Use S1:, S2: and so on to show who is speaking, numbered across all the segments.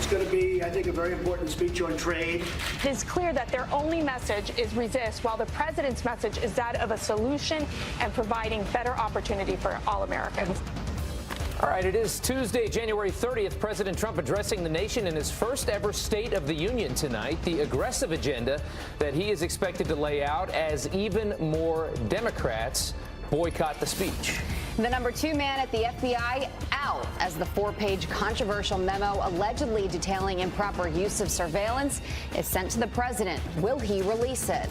S1: It's going to be, I think, a very important speech on trade.
S2: It is clear that their only message is resist, while the president's message is that of a solution and providing better opportunity for all Americans.
S3: All right, it is Tuesday, January 30th. President Trump addressing the nation in his first ever State of the Union tonight. The aggressive agenda that he is expected to lay out as even more Democrats boycott the speech.
S4: The number 2 man at the FBI out as the 4-page controversial memo allegedly detailing improper use of surveillance is sent to the president. Will he release it?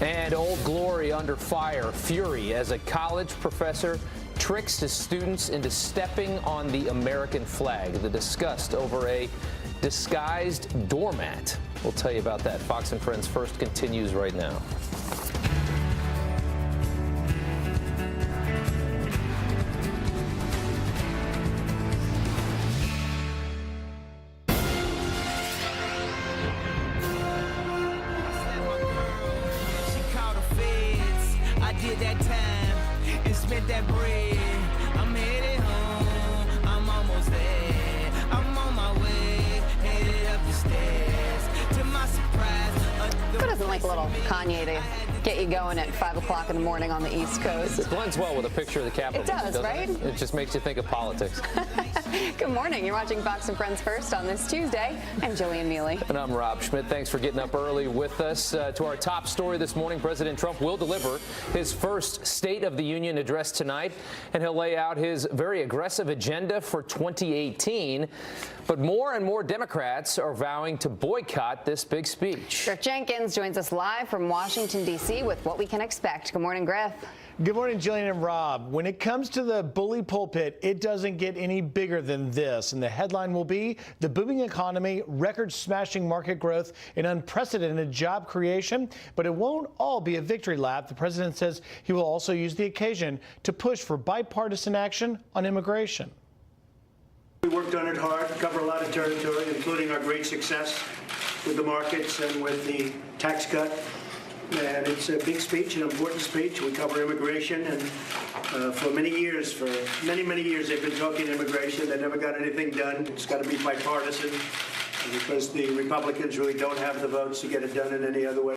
S3: And Old Glory under fire, fury as a college professor tricks his students into stepping on the American flag. The disgust over a disguised doormat. We'll tell you about that. Fox and Friends First continues right now.
S5: That bread, I'm headed home, I'm almost there, I'm on my way, headed up the stairs, to my surprise.
S4: Who doesn't like a little Kanye to get you going at 5 o'clock in the morning on the East Coast?
S3: It blends well with a picture of the Capitol.
S4: It does, right?
S3: It just makes you think of politics.
S4: Good morning. You're watching Fox and Friends First on this Tuesday. I'm Jillian Mealy.
S3: And I'm Rob Schmidt. Thanks for getting up early with us. To our top story this morning, President Trump will deliver his first State of the Union address tonight, and he'll lay out his very aggressive agenda for 2018. But more and more Democrats are vowing to boycott this big speech.
S4: Griff Jenkins joins us live from Washington, D.C. with what we can expect. Good morning, Griff.
S6: Good morning, Jillian and Rob. When it comes to the bully pulpit, it doesn't get any bigger than this. And the headline will be the booming economy, record-smashing market growth, and unprecedented job creation. But it won't all be a victory lap. The president says he will also use the occasion to push for bipartisan action on immigration.
S1: We worked on it hard, cover a lot of territory, including our great success with the markets and with the tax cut. And it's a big speech, an important speech. We cover immigration, and for many years, many years, they've been talking immigration. They never got anything done. It's got to be bipartisan because the Republicans really don't have the votes to get it done in any other way.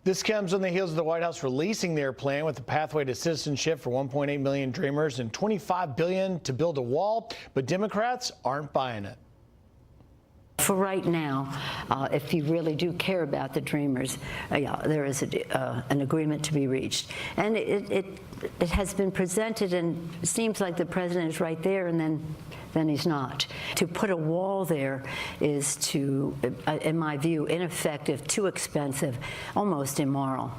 S6: This comes on the heels of the White House releasing their plan with the pathway to citizenship for 1.8 million Dreamers and $25 billion to build a wall. But Democrats aren't buying it.
S7: For right now, if you really do care about the Dreamers, there is an agreement to be reached. And it has been presented, and it seems like the president is right there, and then he's not. To put a wall there is, in my view, ineffective, too expensive, almost immoral.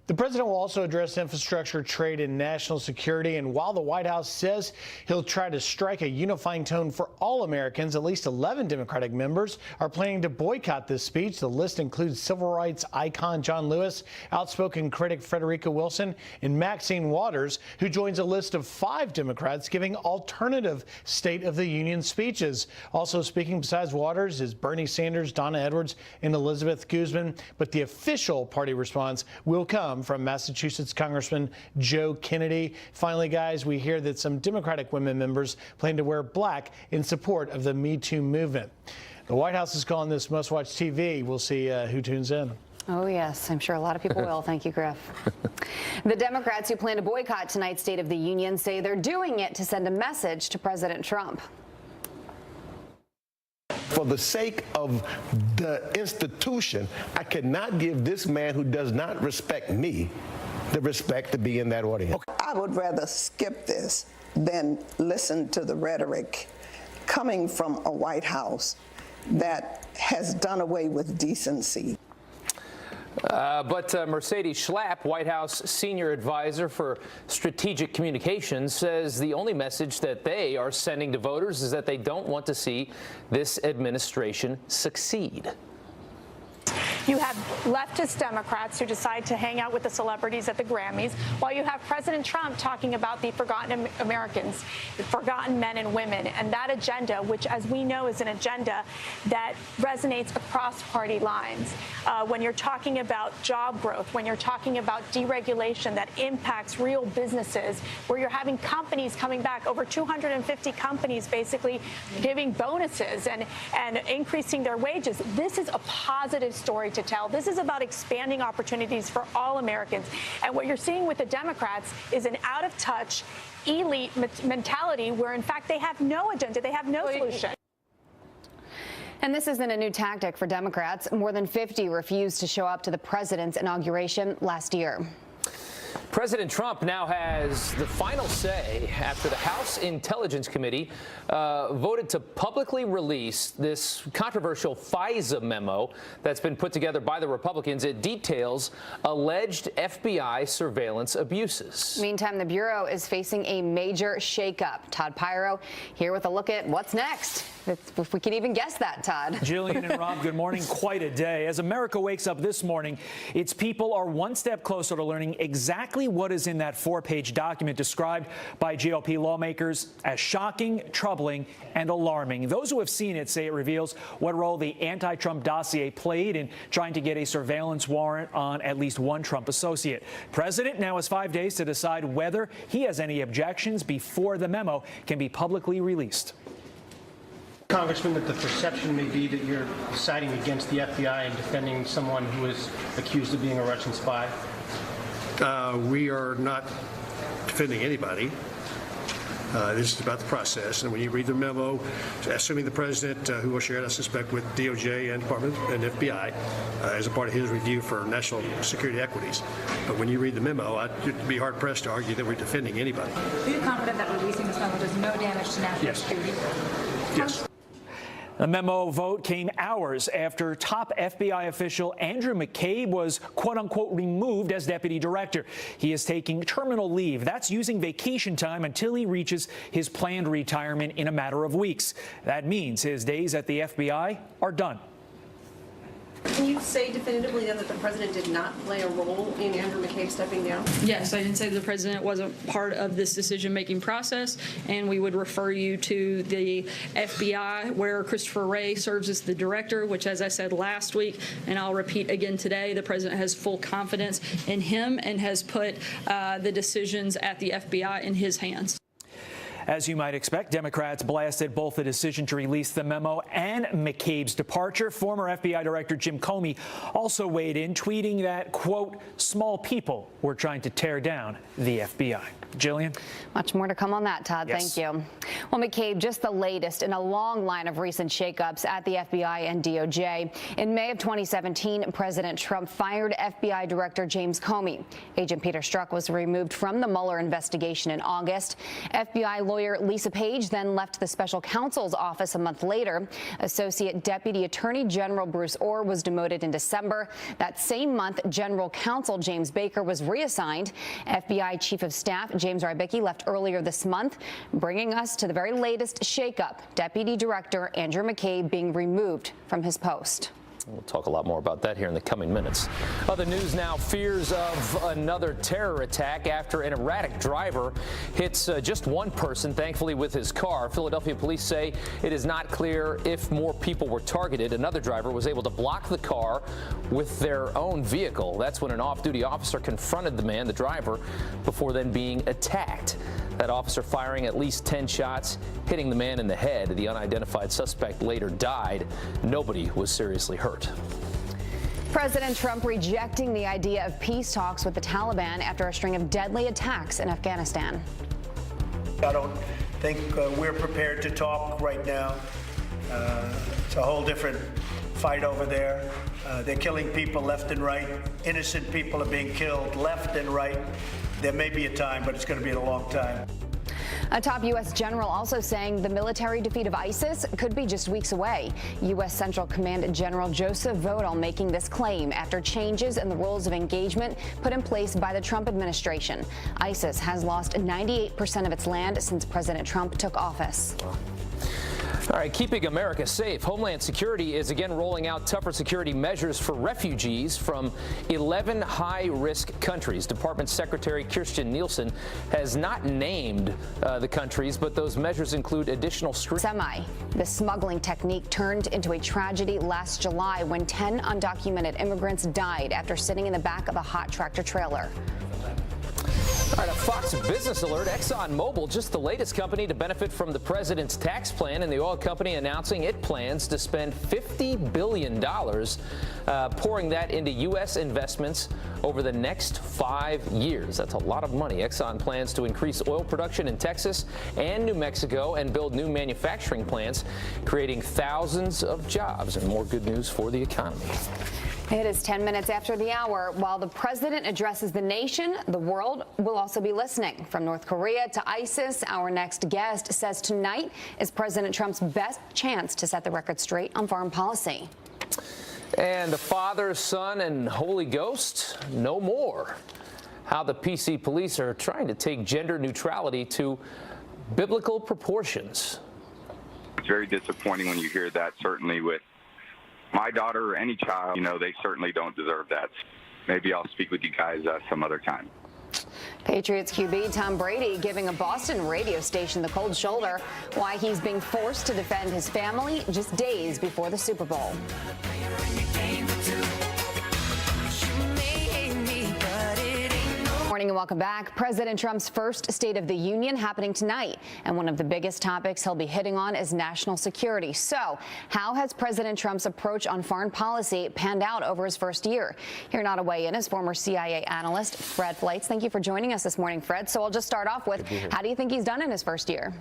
S6: The president will also address infrastructure, trade, and national security. And while the White House says he'll try to strike a unifying tone for all Americans, at least 11 Democratic members are planning to boycott this speech. The list includes civil rights icon John Lewis, outspoken critic Frederica Wilson, and Maxine Waters, who joins a list of 5 Democrats giving alternative State of the Union speeches. Also speaking besides Waters is Bernie Sanders, Donna Edwards, and Elizabeth Guzman. But the official party response will come from Massachusetts Congressman Joe Kennedy. Finally, guys, we hear that some Democratic women members plan to wear black in support of the Me Too movement. The White House is calling this must-watch TV. We'll see who tunes in.
S4: Oh, yes. I'm sure a lot of people will. Thank you, Griff. The Democrats who plan to boycott tonight's State of the Union say they're doing it to send a message to President Trump.
S8: For the sake of the institution, I cannot give this man who does not respect me the respect to be in that audience.
S9: I would rather skip this than listen to the rhetoric coming from a White House that has done away with decency.
S3: But Mercedes Schlapp, White House senior advisor for strategic communications, says the only message that they are sending to voters is that they don't want to see this administration succeed.
S2: You have leftist Democrats who decide to hang out with the celebrities at the Grammys, while you have President Trump talking about the forgotten Americans, the forgotten men and women, and that agenda, which, as we know, is an agenda that resonates across party lines. When you're talking about job growth, when you're talking about deregulation that impacts real businesses, where you're having companies coming back, over 250 companies basically giving bonuses and increasing their wages. This is a positive story to tell. This is about expanding opportunities for all Americans. And what you're seeing with the Democrats is an out-of-touch elite mentality where, in fact, they have no agenda. They have no solution.
S4: And this isn't a new tactic for Democrats. More than 50 refused to show up to the president's inauguration last year.
S3: President Trump now has the final say after the House Intelligence Committee voted to publicly release this controversial FISA memo that's been put together by the Republicans. It details alleged FBI surveillance abuses.
S4: Meantime, the Bureau is facing a major shakeup. Todd Pyro here with a look at what's next. If we can even guess that, Todd.
S10: Jillian and Rob, good morning. Quite a day. As America wakes up this morning, its people are one step closer to learning exactly what is in that 4-page document described by GOP lawmakers as shocking, troubling, and alarming. Those who have seen it say it reveals what role the anti-Trump dossier played in trying to get a surveillance warrant on at least one Trump associate. President now has 5 days to decide whether he has any objections before the memo can be publicly released.
S11: Congressman, that the perception may be that you're siding against the FBI and defending someone who is accused of being a Russian spy?
S12: We are not defending anybody. This is about the process. And when you read the memo, assuming the president, who will share it, I suspect, with DOJ and Department and FBI as a part of his review for national security equities. But when you read the memo, you'd be hard pressed to argue that we're defending anybody.
S13: Are you confident that releasing this memo does no damage to national security?
S12: Yes.
S10: The memo vote came hours after top FBI official Andrew McCabe was, quote unquote, removed as deputy director. He is taking terminal leave. That's using vacation time until he reaches his planned retirement in a matter of weeks. That means his days at the FBI are done.
S14: Can you say definitively then that the president did not play a role in Andrew McCabe stepping down?
S13: Yes, I didn't say the president wasn't part of this decision-making process, and we would refer you to the FBI, where Christopher Wray serves as the director, which, as I said last week, and I'll repeat again today, the president has full confidence in him and has put the decisions at the FBI in his hands.
S10: As you might expect, Democrats blasted both the decision to release the memo and McCabe's departure. Former FBI Director Jim Comey also weighed in, tweeting that, quote, small people were trying to tear down the FBI. Jillian?
S4: Much more to come on that, Todd.
S10: Yes.
S4: Thank you. Well, McCabe, just the latest in a long line of recent shakeups at the FBI and DOJ. In May of 2017, President Trump fired FBI Director James Comey. Agent Peter Strzok was removed from the Mueller investigation in August. FBI lawyer Lisa Page then left the special counsel's office a month later. Associate Deputy Attorney General Bruce Orr was demoted in December. That same month, General Counsel James Baker was reassigned. FBI Chief of Staff James Rybicki left earlier this month, bringing us to the very latest shakeup. Deputy Director Andrew McCabe being removed from his post.
S3: We'll talk a lot more about that here in the coming minutes. Other news now, fears of another terror attack after an erratic driver hits just one person, thankfully with his car. Philadelphia police say it is not clear if more people were targeted. Another driver was able to block the car with their own vehicle. That's when an off-duty officer confronted the man, the driver, before then being attacked. That officer firing at least 10 shots, hitting the man in the head. The unidentified suspect later died. Nobody was seriously hurt.
S4: President Trump rejecting the idea of peace talks with the Taliban after a string of deadly attacks in Afghanistan.
S1: I don't think we're prepared to talk right now. It's a whole different fight over there. They're killing people left and right. Innocent people are being killed left and right. There may be a time, but it's going to be a long time.
S4: A top U.S. general also saying the military defeat of ISIS could be just weeks away. U.S. Central Command General Joseph Votel making this claim after changes in the rules of engagement put in place by the Trump administration. ISIS has lost 98% of its land since President Trump took office.
S3: All right, keeping America safe. Homeland Security is again rolling out tougher security measures for refugees from 11 high-risk countries. Department Secretary Kirstjen Nielsen has not named the countries, but those measures include additional scrutiny.
S4: The smuggling technique turned into a tragedy last July when 10 undocumented immigrants died after sitting in the back of a hot tractor trailer.
S3: All right, a Fox Business alert. ExxonMobil, just the latest company to benefit from the president's tax plan, and the oil company announcing it plans to spend $50 billion pouring that into U.S. investments over the next 5 years. That's a lot of money. Exxon plans to increase oil production in Texas and New Mexico and build new manufacturing plants, creating thousands of jobs and more good news for the economy.
S4: It is 10 minutes after the hour. While the president addresses the nation, the world will also be listening. From North Korea to ISIS, our next guest says tonight is President Trump's best chance to set the record straight on foreign policy.
S3: And the Father, Son, and Holy Ghost, no more. How the PC police are trying to take gender neutrality to biblical proportions.
S15: It's very disappointing when you hear that, certainly with my daughter or any child. You know, they certainly don't deserve that. Maybe I'll speak with you guys some other time.
S4: Patriots QB Tom Brady giving a Boston radio station the cold shoulder, why he's being forced to defend his family just days before the Super Bowl. Morning and welcome back. President Trump's first State of the Union happening tonight, and one of the biggest topics he'll be hitting on is national security. So, how has President Trump's approach on foreign policy panned out over his first year? Here now to weigh in is former CIA analyst Fred Fleitz. Thank you for joining us this morning, Fred. So I'll just start off with, how do you think he's done in his first year?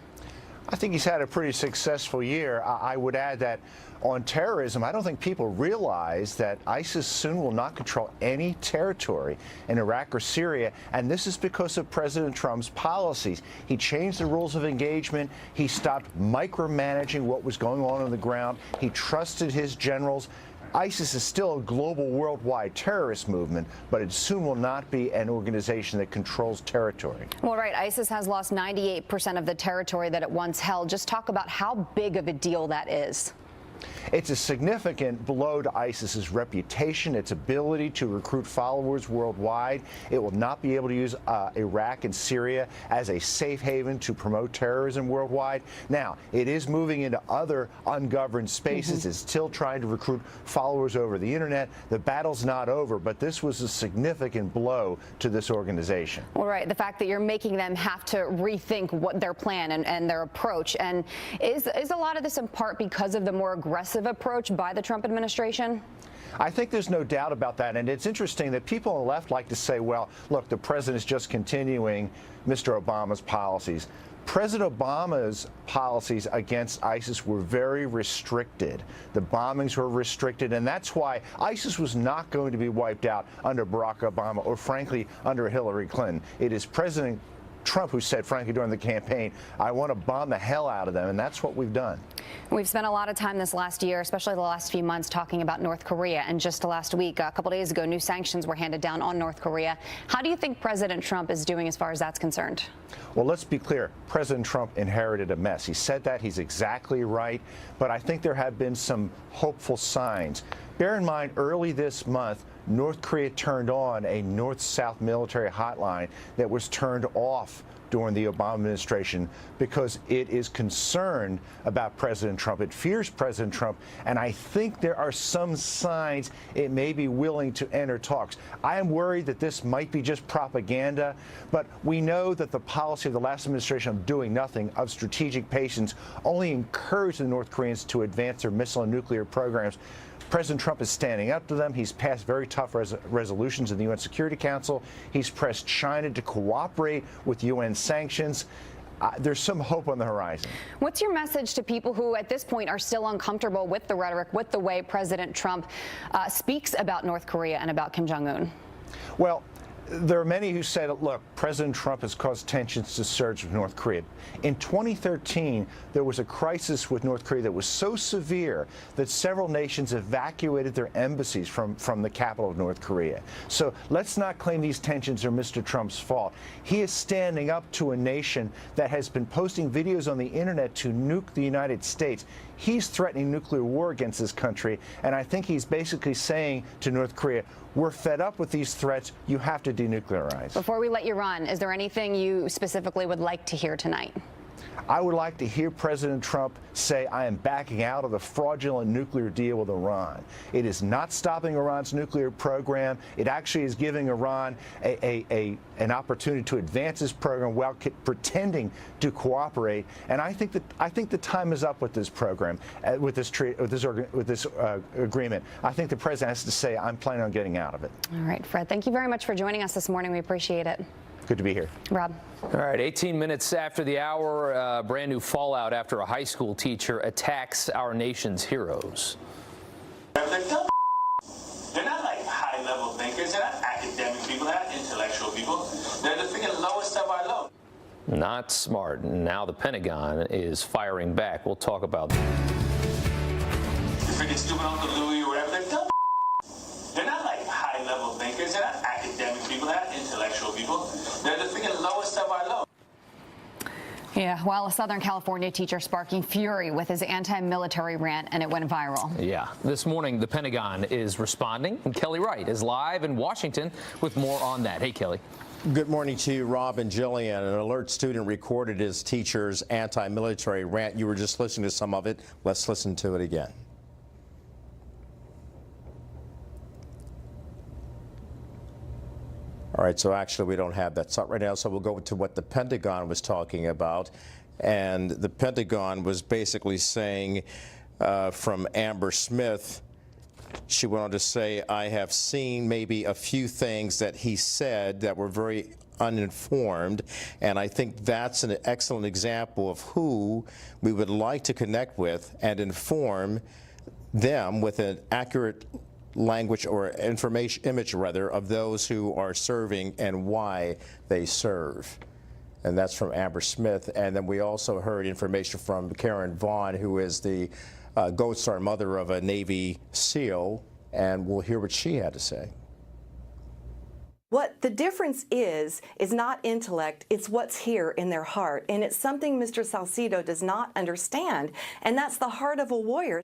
S16: I think he's had a pretty successful year. I would add that on terrorism, I don't think people realize that ISIS soon will not control any territory in Iraq or Syria, and this is because of President Trump's policies. He changed the rules of engagement. He stopped micromanaging what was going on the ground. He trusted his generals. ISIS is still a global, worldwide terrorist movement, but it soon will not be an organization that controls territory.
S4: Well, right. ISIS has lost 98% of the territory that it once held. Just talk about how big of a deal that is.
S16: It's a significant blow to ISIS's reputation, its ability to recruit followers worldwide. It will not be able to use Iraq and Syria as a safe haven to promote terrorism worldwide. Now, it is moving into other ungoverned spaces. It's still trying to recruit followers over the internet. The battle's not over, but this was a significant blow to this organization.
S4: Well, right. The fact that you're making them have to rethink what their plan and their approach. And is a lot of this in part because of the more aggressive approach by the Trump administration?
S16: I think there's no doubt about that. And it's interesting that people on the left like to say, well, look, the president's just continuing Mr. Obama's policies. President Obama's policies against ISIS were very restricted. The bombings were restricted, and that's why ISIS was not going to be wiped out under Barack Obama or, frankly, under Hillary Clinton. It is President Trump who said, frankly, during the campaign, I want to bomb the hell out of them, and that's what we've done.
S4: We've spent a lot of time this last year, especially the last few months, talking about North Korea. And just last week, a couple days ago, new sanctions were handed down on North Korea. How do you think President Trump is doing as far as that's concerned?
S16: Well, let's be clear. President Trump inherited a mess. He said that. He's exactly right. But I think there have been some hopeful signs. Bear in mind, early this month, North Korea turned on a North-South military hotline that was turned off during the Obama administration because it is concerned about President Trump. It fears President Trump, and I think there are some signs it may be willing to enter talks. I am worried that this might be just propaganda, but we know that the policy of the last administration of doing nothing, of strategic patience, only encouraged the North Koreans to advance their missile and nuclear programs. President Trump is standing up to them. He's passed very tough resolutions in the UN Security Council. He's pressed China to cooperate with UN sanctions. There's some hope on the horizon.
S4: What's your message to people who at this point are still uncomfortable with the rhetoric, with the way President Trump speaks about North Korea and about Kim Jong-un?
S16: Well, there are many who said, look, President Trump has caused tensions to surge with North Korea. In 2013, there was a crisis with North Korea that was so severe that several nations evacuated their embassies from the capital of North Korea. So let's not claim these tensions are Mr. Trump's fault. He is standing up to a nation that has been posting videos on the internet to nuke the United States. He's threatening nuclear war against this country, and I think he's basically saying to North Korea, we're fed up with these threats. You have to denuclearize.
S4: Before we let you run, is there anything you specifically would like to hear tonight?
S16: I would like to hear President Trump say, I am backing out of the fraudulent nuclear deal with Iran. It is not stopping Iran's nuclear program. It actually is giving Iran an opportunity to advance this program while pretending to cooperate. And I think the time is up with this program, with this agreement. I think the president has to say, I'm planning on getting out of it.
S4: All right, Fred, thank you very much for joining us this morning. We appreciate it.
S16: Good to be here.
S4: Rob.
S3: All right, 18 minutes after the hour, brand new fallout after a high school teacher attacks our nation's heroes.
S17: They're not like high-level thinkers. They're not academic people. They're not intellectual people. They're the freaking lowest of our low.
S3: Not smart. Now the Pentagon is firing back. We'll talk about that.
S17: The freaking stupid Uncle Louie or whatever. They're dumb. They're not like high-level thinkers. They're not academic people. They're not intellectual people. They're the freaking lowest of our low.
S4: Yeah, well, a Southern California teacher sparking fury with his anti-military rant, and it went viral.
S3: Yeah. This morning, the Pentagon is responding, and Kelly Wright is live in Washington with more on that. Hey, Kelly.
S18: Good morning to you, Rob and Jillian. An alert student recorded his teacher's anti-military rant. You were just listening to some of it. Let's listen to it again. All right, so actually we don't have that right now, so we'll go to what the Pentagon was talking about. And the Pentagon was basically saying from Amber Smith, she went on to say, I have seen maybe a few things that he said that were very uninformed, and I think that's an excellent example of who we would like to connect with and inform them with an accurate language or information image rather of those who are serving and why they serve. And that's from Amber Smith. And then we also heard information from Karen Vaughn, who is the Gold Star mother of a Navy SEAL, and we'll hear what she had to say.
S19: What the difference is not intellect, it's what's here in their heart. And it's something Mr. Salcido does not understand, and that's the heart of a warrior.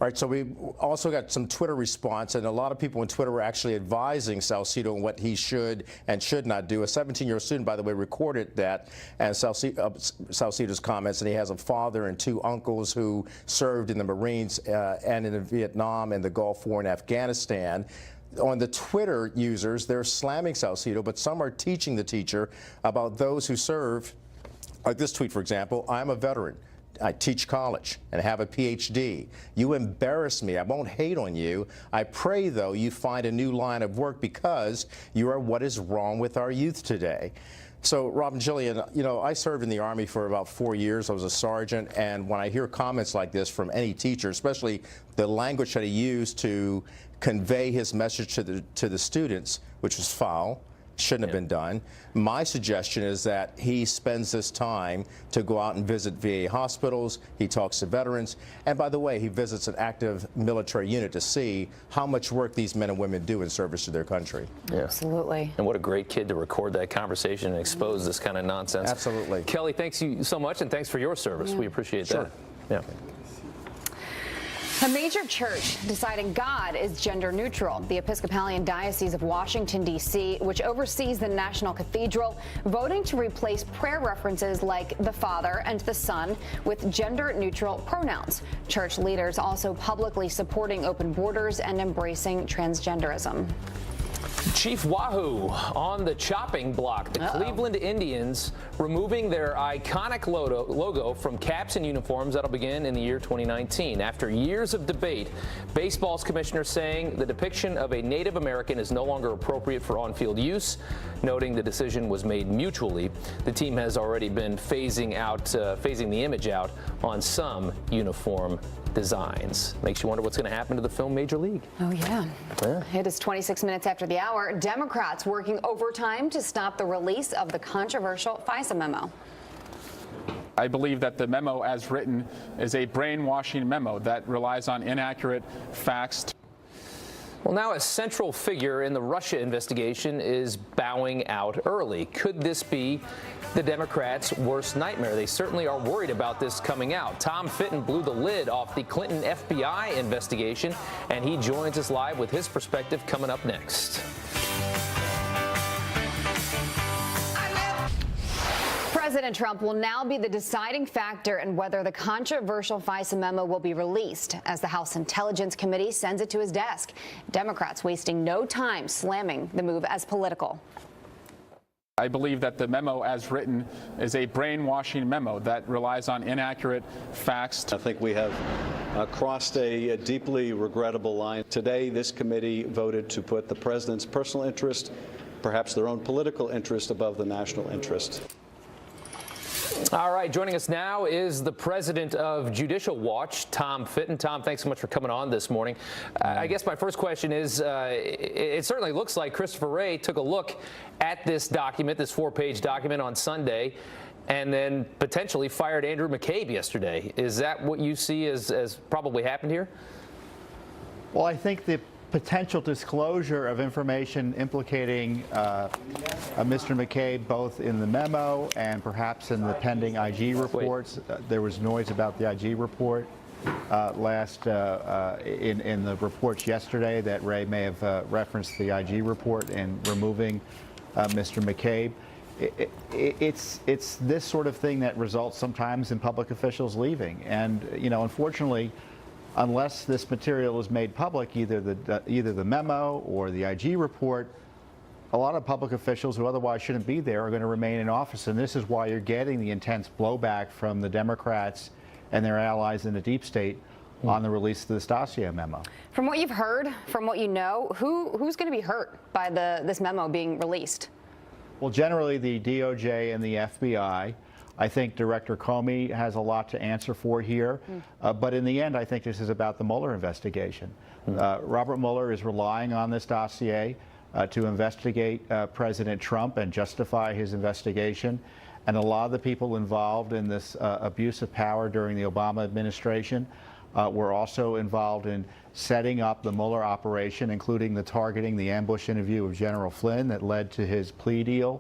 S18: All right, so we also got some Twitter response, and a lot of people on Twitter were actually advising Salcido on what he should and should not do. A 17-year-old student, by the way, recorded that and Salcido's comments, and he has a father and two uncles who served in the Marines and in Vietnam and the Gulf War in Afghanistan. On the Twitter users, they're slamming Salcido, but some are teaching the teacher about those who serve. Like this tweet, for example, I'm a veteran. I teach college and have a PhD. You embarrass me. I won't hate on you. I pray, though, you find a new line of work because you are what is wrong with our youth today. So, Rob and Jillian, you know, I served in the Army for about 4 years. I was a sergeant, and when I hear comments like this from any teacher, especially the language that he used to convey his message to the students, which was foul, shouldn't have been done. My suggestion is that he spends this time to go out and visit VA hospitals. He talks to veterans. And by the way, he visits an active military unit to see how much work these men and women do in service to their country.
S3: Yeah.
S4: Absolutely.
S3: And what a great kid to record that conversation and expose this kind of nonsense.
S18: Absolutely.
S3: Kelly, thanks you so much, and thanks for your service.
S4: Yeah.
S3: We appreciate
S18: Sure.
S3: that. Yeah.
S4: A major church deciding God is gender neutral. The Episcopalian Diocese of Washington, D.C., which oversees the National Cathedral, voting to replace prayer references like the Father and the Son with gender neutral pronouns. Church leaders also publicly supporting open borders and embracing transgenderism.
S3: Chief Wahoo on the chopping block. The Cleveland Indians removing their iconic logo from caps and uniforms. That'll begin in the year 2019. After years of debate, baseball's commissioner saying the depiction of a Native American is no longer appropriate for on-field use, noting the decision was made mutually. The team has already been phasing the image out on some uniform designs. Makes you wonder what's going to happen to the film Major League.
S4: Oh, yeah. It is 26 minutes after the hour. Democrats working overtime to stop the release of the controversial FISA memo.
S20: I believe that the memo as written is a brainwashing memo that relies on inaccurate facts.
S3: Well, now a central figure in the Russia investigation is bowing out early. Could this be the Democrats' worst nightmare? They certainly are worried about this coming out. Tom Fitton blew the lid off the Clinton FBI investigation, and he joins us live with his perspective coming up next.
S4: President Trump will now be the deciding factor in whether the controversial FISA memo will be released as the House Intelligence Committee sends it to his desk. Democrats wasting no time slamming the move as political.
S20: I believe that the memo as written is a brainwashing memo that relies on inaccurate facts.
S21: I think we have crossed a deeply regrettable line. Today, this committee voted to put the president's personal interest, perhaps their own political interest, above the national interest.
S3: All right, joining us now is the president of Judicial Watch, Tom Fitton. Tom, thanks so much for coming on this morning. I guess my first question is, it certainly looks like Christopher Wray took a look at this document, this 4-page document on Sunday, and then potentially fired Andrew McCabe yesterday. Is that what you see as probably happened here?
S16: Well, I think the potential disclosure of information implicating Mr. McCabe, both in the memo and perhaps in the pending IG reports. There was noise about the IG report in the reports yesterday that Wray may have referenced the IG report in removing Mr. McCabe. It's this sort of thing that results sometimes in public officials leaving. And, you know, unfortunately, unless this material is made public, either the memo or the IG report, a lot of public officials who otherwise shouldn't be there are going to remain in office. And this is why you're getting the intense blowback from the Democrats and their allies in the deep state on the release of the dossier memo.
S4: From what you've heard, from what you know, who's going to be hurt by this memo being released?
S16: Well, generally the DOJ and the FBI. I think Director Comey has a lot to answer for here. But in the end, I think this is about the Mueller investigation. Robert Mueller is relying on this dossier to investigate President Trump and justify his investigation. And a lot of the people involved in this abuse of power during the Obama administration were also involved in setting up the Mueller operation, including the targeting, the ambush interview of General Flynn that led to his plea deal.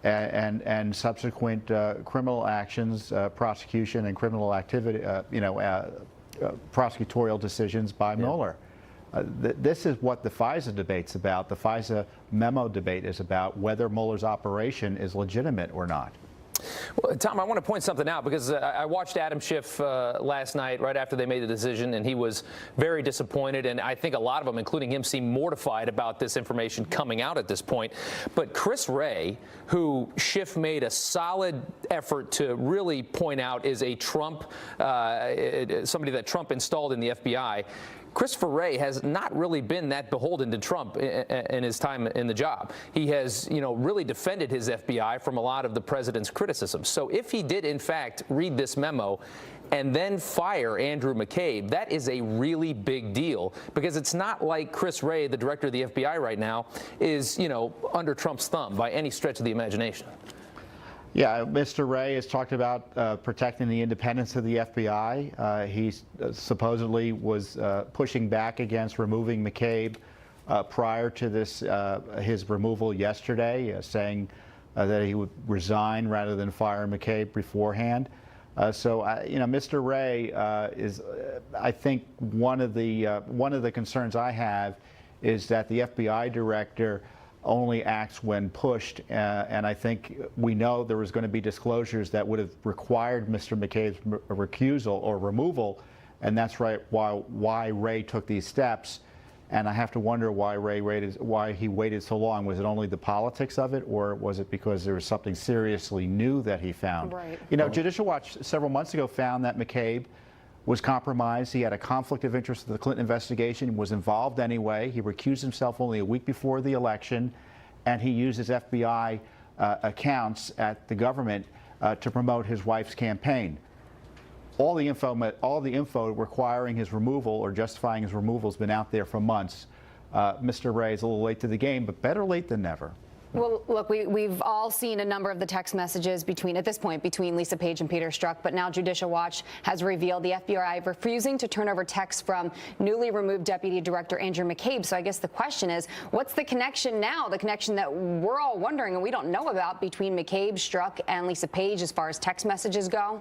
S16: And subsequent criminal actions, prosecution and criminal activity, prosecutorial decisions by Mueller. This is what the FISA debate's about. The FISA memo debate is about whether Mueller's operation is legitimate or not.
S3: Well, Tom, I want to point something out because I watched Adam Schiff last night right after they made the decision, and he was very disappointed. And I think a lot of them, including him, seem mortified about this information coming out at this point. But Chris Wray, who Schiff made a solid effort to really point out is a Trump, somebody that Trump installed in the FBI, Christopher Wray has not really been that beholden to Trump in his time in the job. He has, really defended his FBI from a lot of the president's criticism. So if he did, in fact, read this memo and then fire Andrew McCabe, that is a really big deal because it's not like Chris Wray, the director of the FBI right now, is, under Trump's thumb by any stretch of the imagination.
S16: Yeah, Mr. Wray has talked about protecting the independence of the FBI. He supposedly was pushing back against removing McCabe prior to this his removal yesterday, saying that he would resign rather than fire McCabe beforehand. Mr. Wray is, I think, one of the concerns I have is that the FBI director only acts when pushed, and I think we know there was going to be disclosures that would have required Mr. McCabe's recusal or removal, and that's why Wray took these steps. And I have to wonder why he waited so long. Was it only the politics of it, or was it because there was something seriously new that he found?
S4: Right.
S16: Judicial Watch several months ago found that McCabe was compromised. He had a conflict of interest in the Clinton investigation, was involved anyway. He recused himself only a week before the election, and he used his FBI accounts at the government to promote his wife's campaign.
S5: all the info requiring his removal or justifying his removal has been out there for months. Mr. Wray is a little late to the game, but better late than never.
S4: Well, look, we've all seen a number of the text messages at this point, between Lisa Page and Peter Strzok, but now Judicial Watch has revealed the FBI refusing to turn over texts from newly removed Deputy Director Andrew McCabe. So I guess the question is, what's the connection now, the connection that we're all wondering and we don't know about between McCabe, Strzok, and Lisa Page as far as text messages go?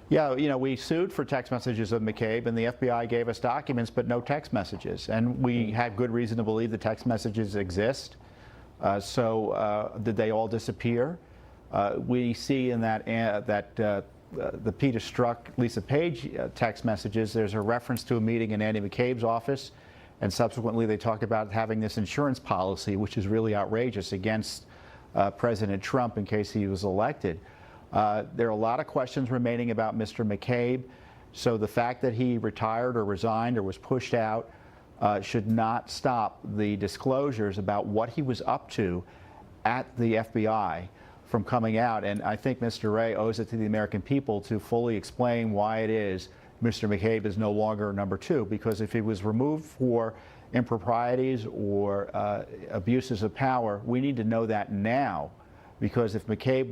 S5: Yeah, we sued for text messages of McCabe, and the FBI gave us documents, but no text messages. And we had good reason to believe the text messages exist. Did they all disappear? We see in the Peter Strzok, Lisa Page text messages, there's a reference to a meeting in Andy McCabe's office, and subsequently they talk about having this insurance policy, which is really outrageous, against President Trump in case he was elected. There are a lot of questions remaining about Mr. McCabe, so the fact that he retired or resigned or was pushed out should not stop the disclosures about what he was up to at the FBI from coming out. And I think Mr. Wray owes it to the American people to fully explain why it is Mr. McCabe is no longer number 2, because if he was removed for improprieties or abuses of power, we need to know that now. Because if McCabe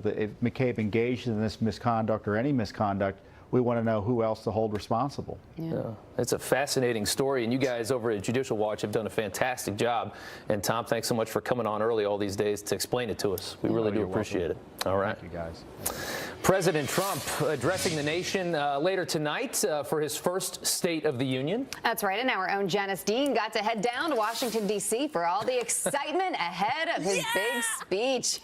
S5: if McCabe engaged in this misconduct or any misconduct, we want to know who else to hold responsible.
S3: Yeah. It's a fascinating story, and you guys over at Judicial Watch have done a fantastic job. And Tom, thanks so much for coming on early all these days to explain it to us. We really do appreciate it. All right.
S5: Thank you, guys.
S3: President Trump addressing the nation later tonight for his first State of the Union.
S4: That's right, and our own Janice Dean got to head down to Washington, D.C. for all the excitement ahead of his big speech.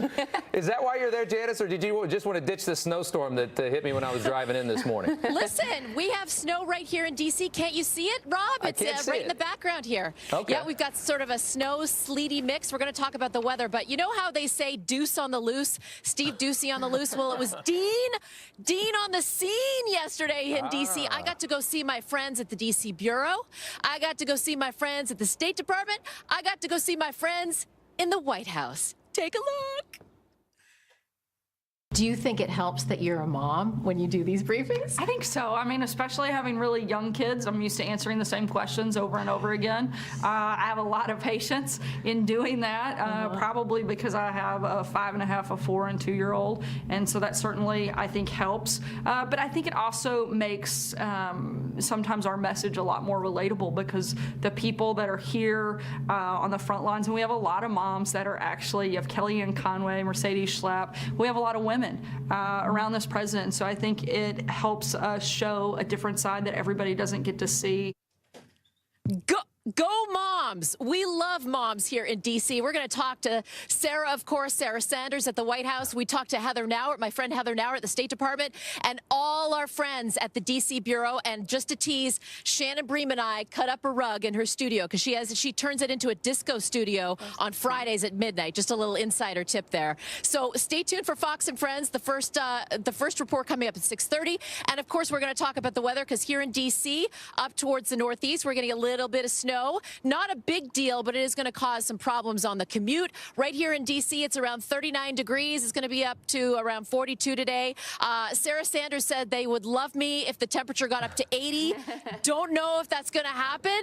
S3: Is that why you're there, Janice, or did you just want to ditch the snowstorm that hit me when I was driving in this morning?
S22: Listen, we have snow right here in D.C. Can't you see it, Rob? It's right in the background here.
S3: Okay.
S22: Yeah, we've got sort of a snow sleety mix. We're going to talk about the weather, but you know how they say deuce on the loose, Steve Ducey on the loose? Well, it was Dean on the scene yesterday in D.C. I got to go see my friends at the D.C. Bureau. I got to go see my friends at the State Department. I got to go see my friends in the White House. Take a look.
S23: Do you think it helps that you're a mom when you do these briefings?
S24: I think so. I mean, especially having really young kids, I'm used to answering the same questions over and over again. I have a lot of patience in doing that, probably because I have a 5.5, a 4, and 2-year-old, and so that certainly, I think, helps. But I think it also makes sometimes our message a lot more relatable, because the people that are here on the front lines, and we have a lot of moms that are actually, you have Kellyanne Conway, Mercedes Schlapp, we have a lot of women around this president. So I think it helps us show a different side that everybody doesn't get to see.
S22: Go moms. We love moms here in D.C. We're going to talk to Sarah, of course, Sarah Sanders at the White House. We talked to Heather Nauert, my friend Heather Nauert at the State Department, and all our friends at the D.C. Bureau. And just to tease, Shannon Bream and I cut up a rug in her studio because she turns it into a disco studio on Fridays at midnight. Just a little insider tip there. So stay tuned for Fox and Friends. The first report coming up at 6:30. And of course, we're going to talk about the weather, because here in D.C., up towards the Northeast, we're getting a little bit of snow. Not a big deal, but it is going to cause some problems on the commute. Right here in D.C., it's around 39 degrees. It's going to be up to around 42 today. Sarah Sanders said they would love me if the temperature got up to 80. Don't know if that's going to happen,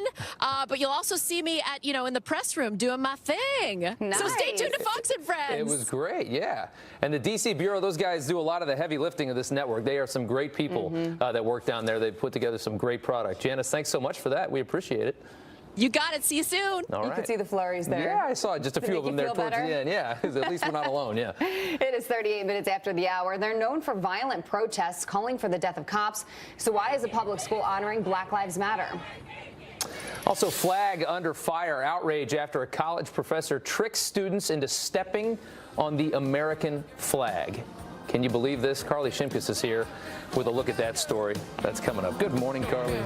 S22: but you'll also see me at, in the press room doing my thing.
S4: Nice.
S22: So stay tuned to Fox and Friends.
S3: It was great, yeah. And the D.C. Bureau, those guys do a lot of the heavy lifting of this network. They are some great people that work down there. They've put together some great product. Janice, thanks so much for that. We appreciate it.
S22: You got it. See you soon.
S3: All right.
S4: You can see the flurries there.
S3: Yeah, I saw just a few of them there towards the end. Yeah, at least we're not alone. Yeah.
S4: It is 38 minutes after the hour. They're known for violent protests calling for the death of cops. So why is a public school honoring Black Lives Matter?
S3: Also, flag under fire, outrage after a college professor tricks students into stepping on the American flag. Can you believe this? Carly Shimkus is here with a look at that story. That's coming up. Good morning, Carly.